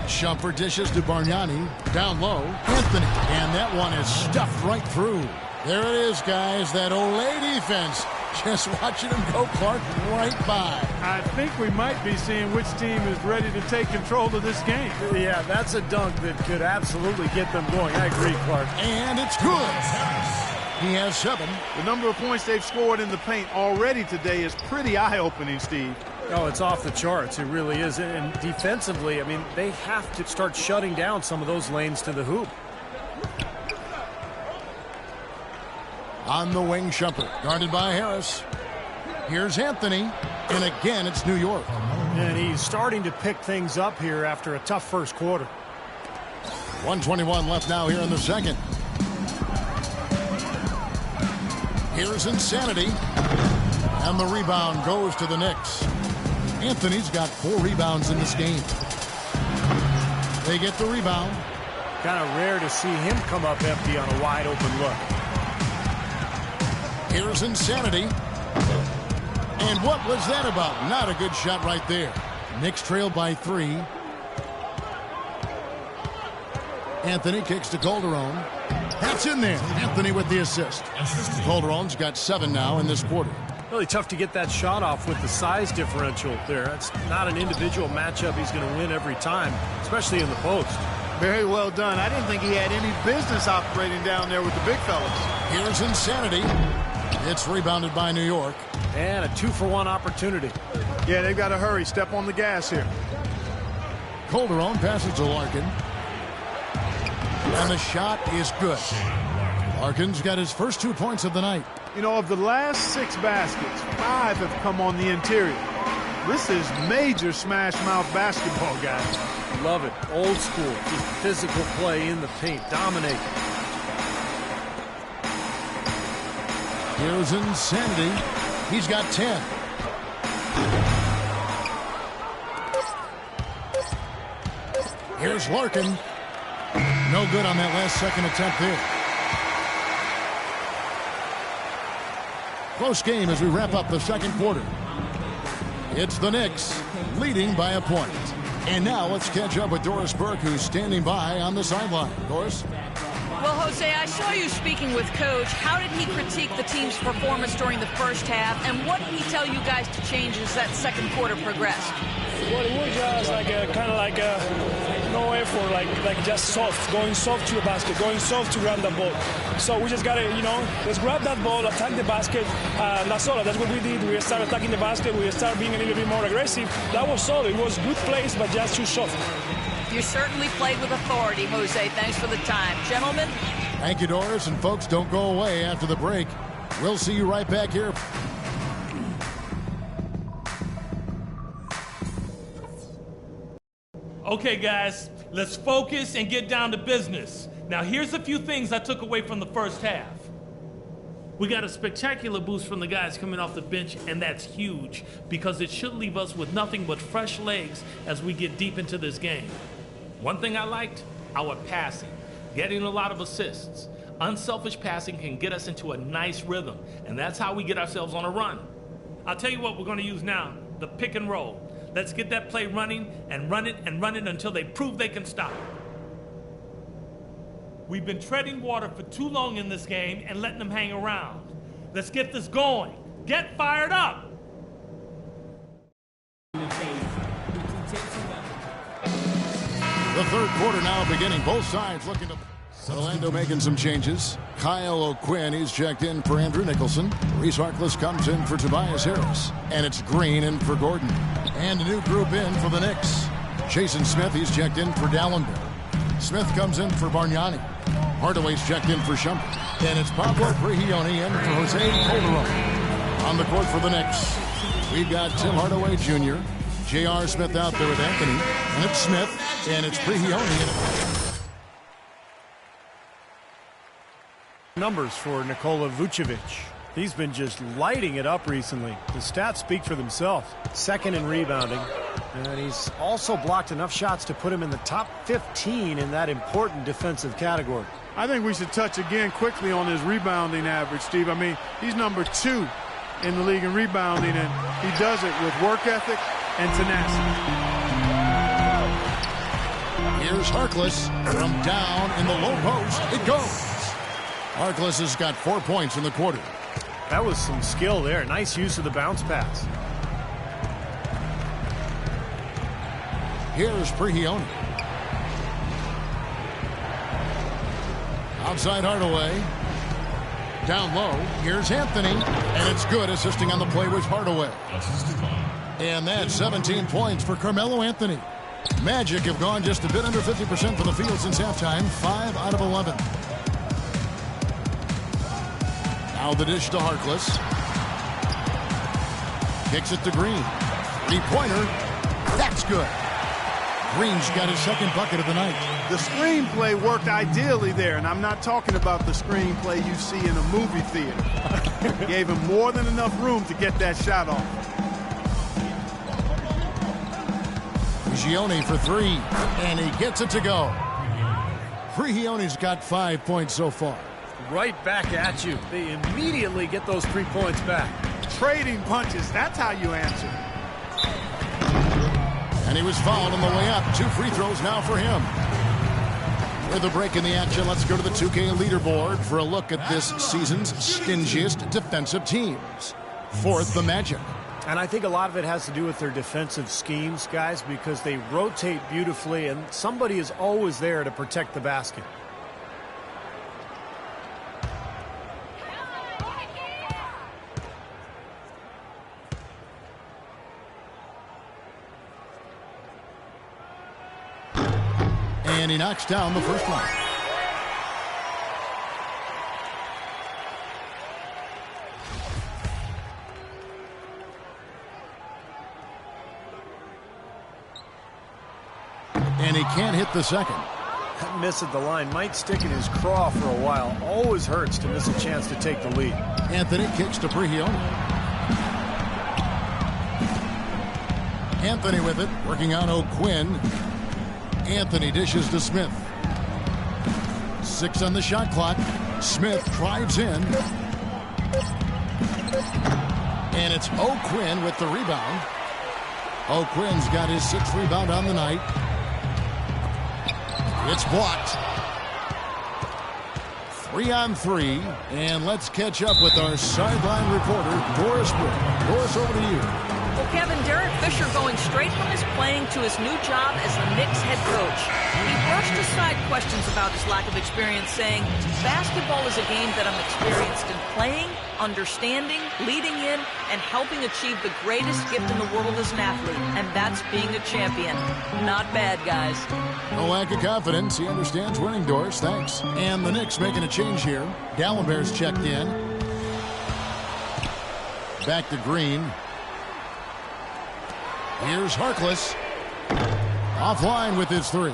Shumpert dishes to Bargnani. Down low. Anthony. And that one is stuffed right through. There it is, guys. That Olay defense. Just watching him go, Clark, right by. I think we might be seeing which team is ready to take control of this game. Yeah, that's a dunk that could absolutely get them going. I agree, Clark. And it's good. He has 7. The number of points they've scored in the paint already today is pretty eye-opening, Steve. Oh, it's off the charts. It really is. And defensively, I mean, they have to start shutting down some of those lanes to the hoop. On the wing, Shumpert, guarded by Harris. Here's Anthony, and again, it's New York. And he's starting to pick things up here after a tough first quarter. 1:21 left now here in the second. Here's Insanity. And the rebound goes to the Knicks. Anthony's got 4 rebounds in this game. They get the rebound. Kind of rare to see him come up empty on a wide open look. Here's Insanity. And what was that about? Not a good shot right there. Knicks trailed by 3. Anthony kicks to Calderon. That's in there. Anthony with the assist. Calderon's got 7 now in this quarter. Really tough to get that shot off with the size differential there. It's not an individual matchup he's going to win every time, especially in the post. Very well done. I didn't think he had any business operating down there with the big fellas. Here's Insanity. It's rebounded by New York. And a 2-for-1 opportunity. Yeah, they've got to hurry. Step on the gas here. Calderon passes to Larkin. And the shot is good. Larkin's got his first 2 points of the night. You know, of the last 6 baskets, 5 have come on the interior. This is major smash mouth basketball, guys. Love it. Old school. Just physical play in the paint. Dominate. Here's Insanity. He's got 10. Here's Larkin. No good on that last second attempt there. Close game as we wrap up the second quarter. It's the Knicks leading by a point. And now let's catch up with Doris Burke, who's standing by on the sideline. Doris? Well, Jose, I saw you speaking with Coach. How did he critique the team's performance during the first half? And what did he tell you guys to change as that second quarter progressed? Well, it was just like kind of like no effort, like just soft, going soft to the basket, going soft to grab the ball. So we just got to, let's grab that ball, attack the basket. That's all. That's what we did. We started attacking the basket. We started being a little bit more aggressive. That was solid. It was good plays, but just too soft. You certainly played with authority, Jose. Thanks for the time. Gentlemen? Thank you, Doris. And folks, don't go away after the break. We'll see you right back here. Okay, guys, let's focus and get down to business. Now, here's a few things I took away from the first half. We got a spectacular boost from the guys coming off the bench, and that's huge because it should leave us with nothing but fresh legs as we get deep into this game. One thing I liked, our passing, getting a lot of assists. Unselfish passing can get us into a nice rhythm, and that's how we get ourselves on a run. I'll tell you what we're going to use now, the pick and roll. Let's get that play running and run it until they prove they can stop. We've been treading water for too long in this game and letting them hang around. Let's get this going. Get fired up! The third quarter now beginning. Both sides looking to... Orlando making some changes. Kyle O'Quinn, he's checked in for Andrew Nicholson. Reese Harkless comes in for Tobias Harris. And it's Green in for Gordon. And a new group in for the Knicks. Jason Smith, he's checked in for Dallenberg. Smith comes in for Bargnani. Hardaway's checked in for Shumpert. And it's Pablo Prigioni in for Jose Calderon. On the court for the Knicks, we've got Tim Hardaway Jr., J.R. Smith out there with Anthony. And it's Smith, and it's Prigioni in it. Numbers for Nikola Vucevic. He's been just lighting it up recently. The stats speak for themselves. Second in rebounding. And he's also blocked enough shots to put him in the top 15 in that important defensive category. I think we should touch again quickly on his rebounding average, Steve. I mean, he's number 2 in the league in rebounding, and he does it with work ethic and tenacity. Here's Harkless from down in the low post. It goes. Harkless has got 4 points in the quarter. That was some skill there. Nice use of the bounce pass. Here's Prigioni. Outside Hardaway. Down low. Here's Anthony. And it's good. Assisting on the play was Hardaway. And that's 17 points for Carmelo Anthony. Magic have gone just a bit under 50% from the field since halftime. 5 out of 11. Now the dish to Harkless. Kicks it to Green. Three-pointer. That's good. Green's got his second bucket of the night. The screenplay worked ideally there, and I'm not talking about the screenplay you see in a movie theater. Gave him more than enough room to get that shot off. Oriani for three, and he gets it to go. Oriani's got 5 points so far. Right back at you. They immediately get those 3 points back. Trading punches, that's how you answer. And he was fouled on the way up. 2 free throws now for him. With a break in the action, let's go to the 2K leaderboard for a look at this season's stingiest defensive teams. Fourth, the Magic. And I think a lot of it has to do with their defensive schemes, guys, because they rotate beautifully, and somebody is always there to protect the basket. And he knocks down the first one. And he can't hit the second. That miss at the line might stick in his craw for a while. Always hurts to miss a chance to take the lead. Anthony kicks to Oriani. Anthony with it, working on O'Quinn. Anthony dishes to Smith. 6 on the shot clock. Smith drives in. And it's O'Quinn with the rebound. O'Quinn's got his 6th rebound on the night. It's blocked. 3 on 3. And let's catch up with our sideline reporter, Doris Wood. Doris, over to you. Well, Kevin, Derek Fisher going straight from his playing to his new job as the Knicks head coach. He brushed aside questions about his lack of experience, saying, basketball is a game that I'm experienced in playing, understanding, leading in, and helping achieve the greatest gift in the world as an athlete, and that's being a champion. Not bad, guys. No lack of confidence. He understands winning, Doris. Thanks. And the Knicks making a change here. Gallenberg's checked in. Back to Green. Here's Harkless. Offline with his 3.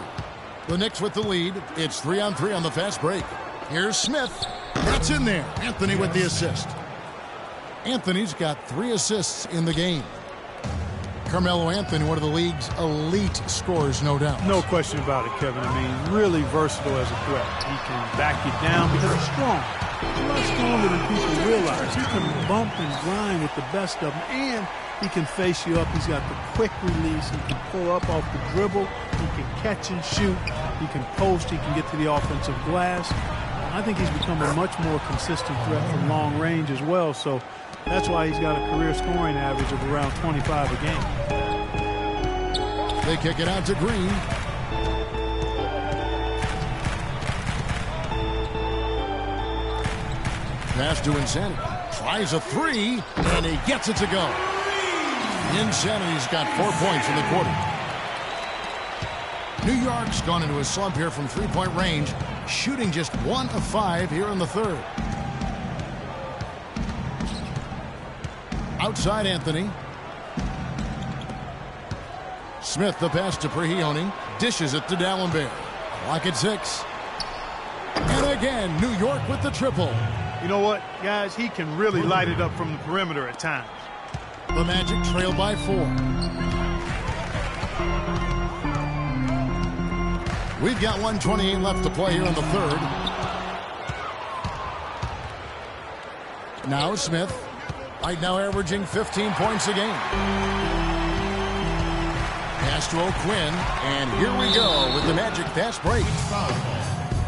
The Knicks with the lead. It's 3 on 3 on the fast break. Here's Smith. That's in there. Anthony with the assist. Anthony's got 3 assists in the game. Carmelo Anthony, one of the league's elite scorers, no doubt. No question about it, Kevin. I mean, really versatile as a threat. He can back you down because he's strong. He's a lot stronger than people realize. He can bump and grind with the best of them, and he can face you up. He's got the quick release. He can pull up off the dribble. He can catch and shoot. He can post. He can get to the offensive glass. I think he's become a much more consistent threat from long range as well. So that's why he's got a career scoring average of around 25 a game. They kick it out to Green. Pass to Insanity. Tries a 3, and he gets it to go. Insanity's got 4 points in the quarter. New York's gone into a slump here from 3-point range, shooting just 1 of 5 here in the third. Outside Anthony. Smith, the pass to Oriani, dishes it to Dallenberg. Clock at 6. And again, New York with the triple. You know what, guys? He can really light it up from the perimeter at times. The Magic trail by 4. We've got 1:28 left to play here in the third. Now Smith, right now averaging 15 points a game. Pass to O'Quinn, and here we go with the Magic fast break.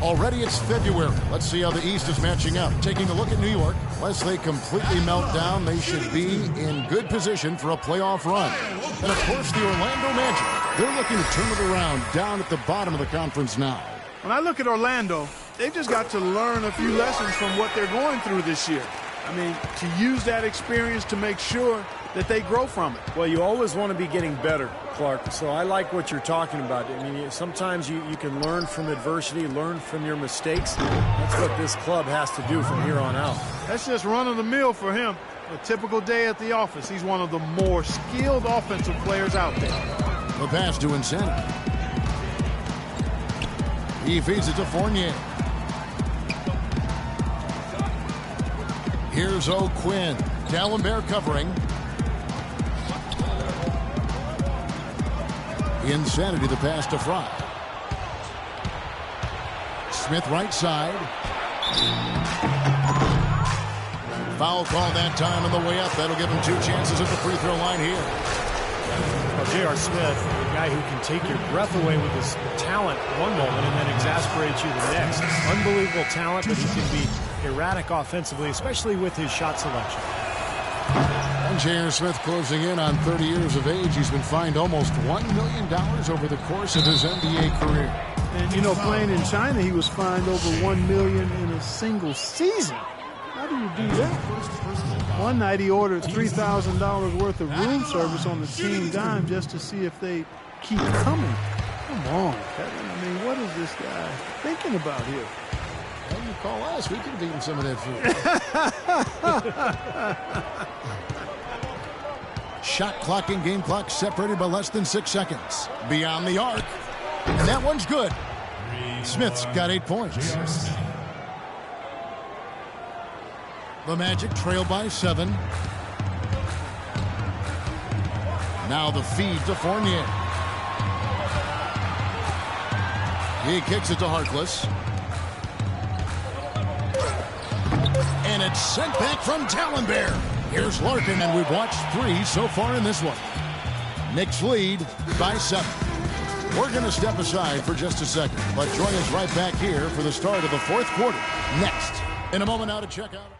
Already it's February. Let's see how the East is matching up. Taking a look at New York. Unless they completely melt down, they should be in good position for a playoff run. And, of course, the Orlando Magic. They're looking to turn it around down at the bottom of the conference now. When I look at Orlando, they've just got to learn a few lessons from what they're going through this year. I mean, to use that experience to make sure that they grow from it. Well, you always want to be getting better, Clark. So I like what you're talking about. I mean, sometimes you can learn from adversity, learn from your mistakes. That's what this club has to do from here on out. That's just run-of-the-mill for him. A typical day at the office. He's one of the more skilled offensive players out there. The pass to Insanity. He feeds it to Fournier. Here's O'Quinn. D'Alembert covering. Insanity, the pass to Fry. Smith right side. Foul call that time on the way up. That'll give him 2 chances at the free throw line here. Well, J.R. Smith, a guy who can take your breath away with his talent one moment and then exasperate you the next. Unbelievable talent, but he can be erratic offensively, especially with his shot selection. And J.R. Smith closing in on 30 years of age. He's been fined almost $1 million over the course of his NBA career. And, you know, playing in China, he was fined over $1 million in a single season. How do you do that? One night he ordered $3,000 worth of room service on the team dime just to see if they keep coming. Come on, Kevin. I mean, what is this guy thinking about here? Well, you call us. We could have eaten some of that food. Shot clock and game clock separated by less than 6 seconds. Beyond the arc. And that one's good. Smith's got 8 points. The Magic trail by 7. Now the feed to Fournier. He kicks it to Harkless. And it's sent back from D'Alembert. Here's Larkin, and we've watched 3 so far in this one. Knicks lead by 7. We're going to step aside for just a second, but join us right back here for the start of the 4th quarter. Next, in a moment now to check out.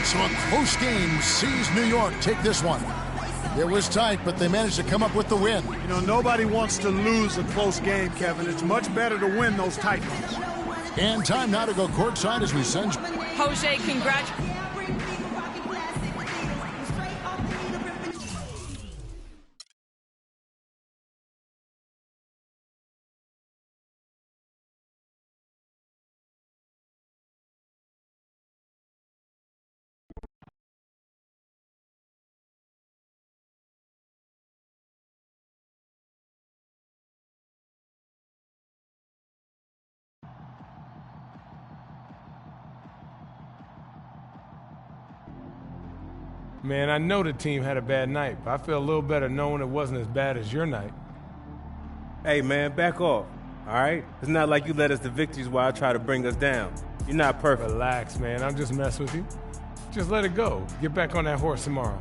So a close game sees New York take this one. It was tight, but they managed to come up with the win. You know, nobody wants to lose a close game, Kevin. It's much better to win those tight ones. And time now to go courtside as we send... Jose, congratulations. Man, I know the team had a bad night, but I feel a little better knowing it wasn't as bad as your night. Hey, man, back off, all right? It's not like you led us to victories while I try to bring us down. You're not perfect. Relax, man. I'm just messing with you. Just let it go. Get back on that horse tomorrow.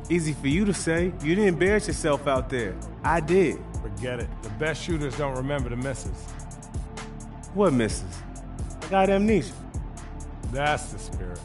Easy for you to say. You didn't embarrass yourself out there. I did. Forget it. The best shooters don't remember the misses. What misses? I got amnesia. That's the spirit.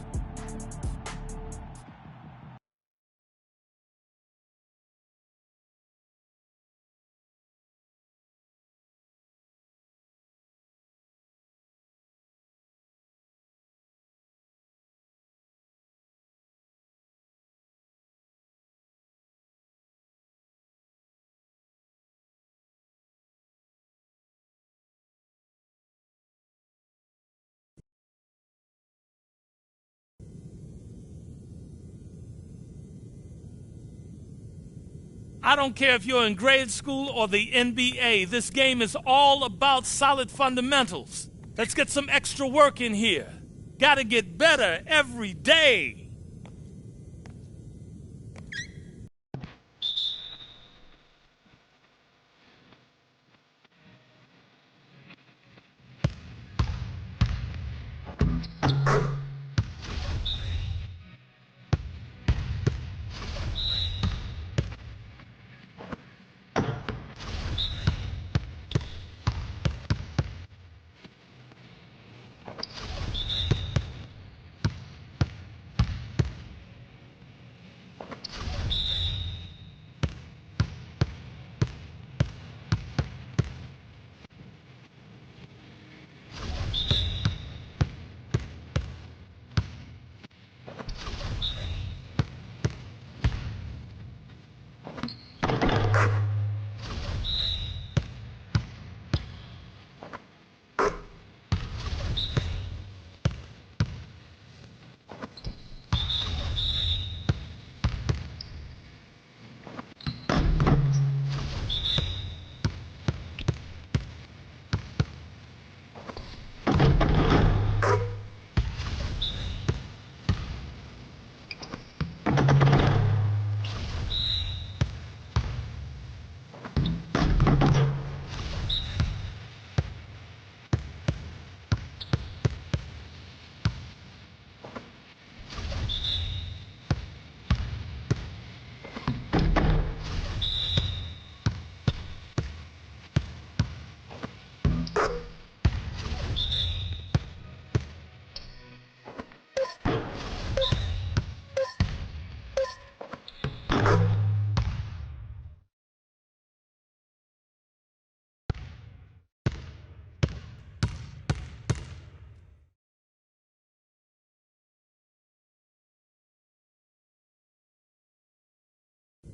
I don't care if you're in grade school or the NBA. This game is all about solid fundamentals. Let's get some extra work in here. Gotta get better every day.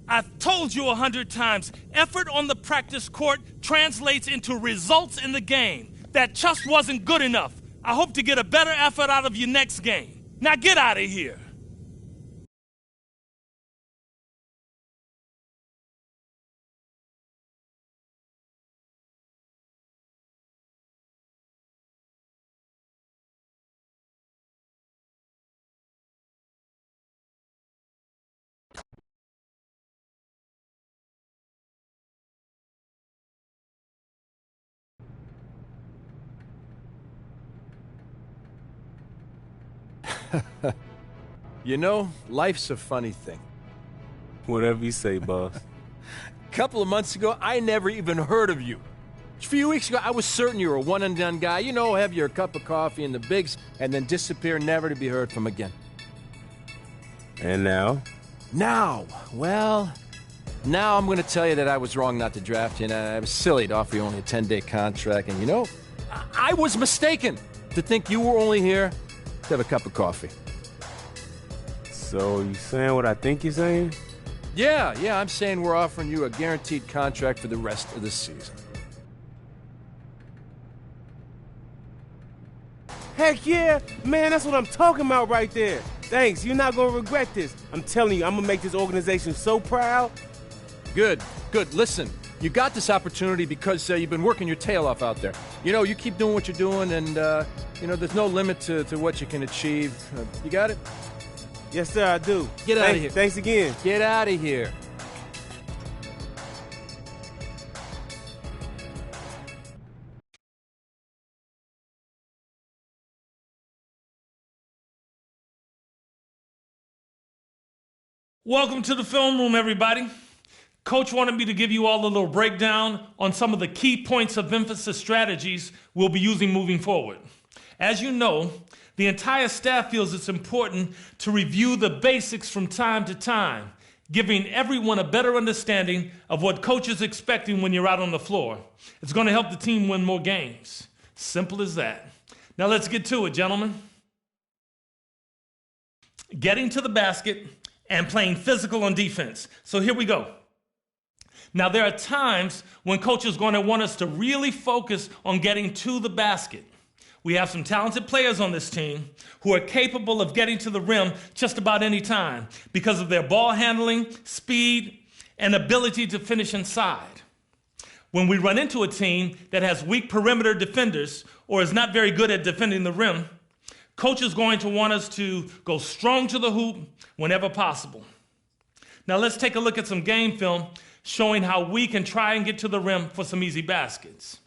I've told you 100 times, effort on the practice court translates into results in the game. That just wasn't good enough. I hope to get a better effort out of you next game. Now get out of here. You know, life's a funny thing. Whatever you say, boss. A couple of months ago, I never even heard of you. A few weeks ago, I was certain you were a one-and-done guy. You know, have your cup of coffee in the bigs, and then disappear, never to be heard from again. And now? Now, well, now I'm going to tell you that I was wrong not to draft you, and I was silly to offer you only a 10-day contract, and you know, I was mistaken to think you were only here to have a cup of coffee. So you saying what I think you're saying? Yeah, I'm saying we're offering you a guaranteed contract for the rest of the season. Heck yeah, man, that's what I'm talking about right there. Thanks, you're not gonna regret this. I'm telling you, I'm gonna make this organization so proud. Good. Listen, you got this opportunity because you've been working your tail off out there. You know, you keep doing what you're doing, and, you know, there's no limit to what you can achieve. You got it? Yes, sir, I do. Get out of here. Thanks again. Get out of here. Welcome to the film room, everybody. Coach wanted me to give you all a little breakdown on some of the key points of emphasis strategies we'll be using moving forward. As you know, the entire staff feels it's important to review the basics from time to time, giving everyone a better understanding of what coach is expecting when you're out on the floor. It's going to help the team win more games. Simple as that. Now let's get to it, gentlemen. Getting to the basket and playing physical on defense. So here we go. Now there are times when coach is going to want us to really focus on getting to the basket. We have some talented players on this team who are capable of getting to the rim just about any time because of their ball handling, speed, and ability to finish inside. When we run into a team that has weak perimeter defenders or is not very good at defending the rim, coach is going to want us to go strong to the hoop whenever possible. Now let's take a look at some game film showing how we can try and get to the rim for some easy baskets.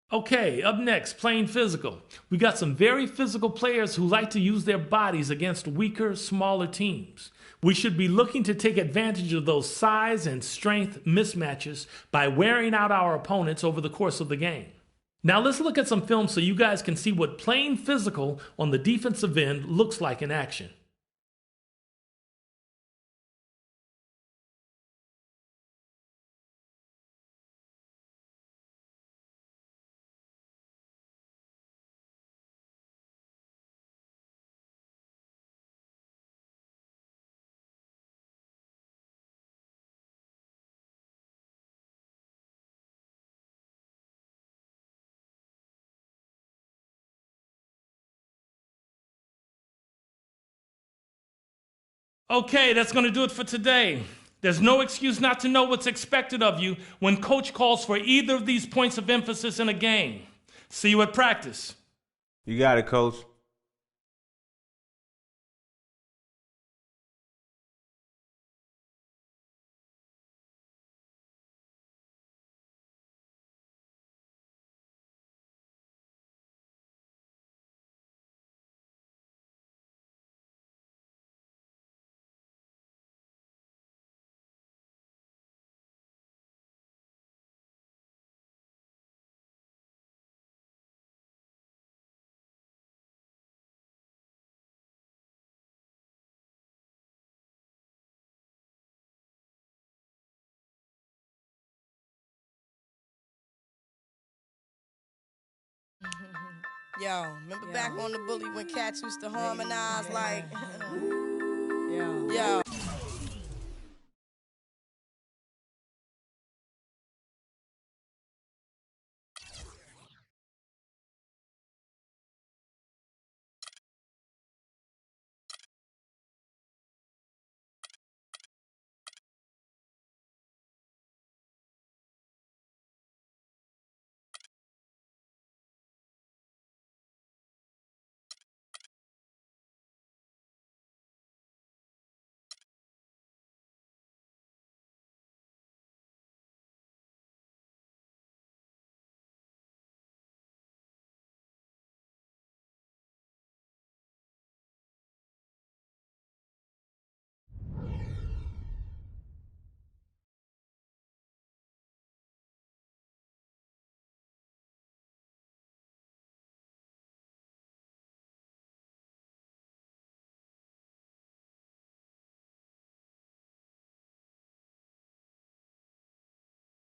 Okay, up next, playing physical. We got some very physical players who like to use their bodies against weaker, smaller teams. We should be looking to take advantage of those size and strength mismatches by wearing out our opponents over the course of the game. Now let's look at some film so you guys can see what playing physical on the defensive end looks like in action. Okay, that's going to do it for today. There's no excuse not to know what's expected of you when coach calls for either of these points of emphasis in a game. See you at practice. You got it, Coach. Yo, remember back on the bully when cats used to harmonize like, yo.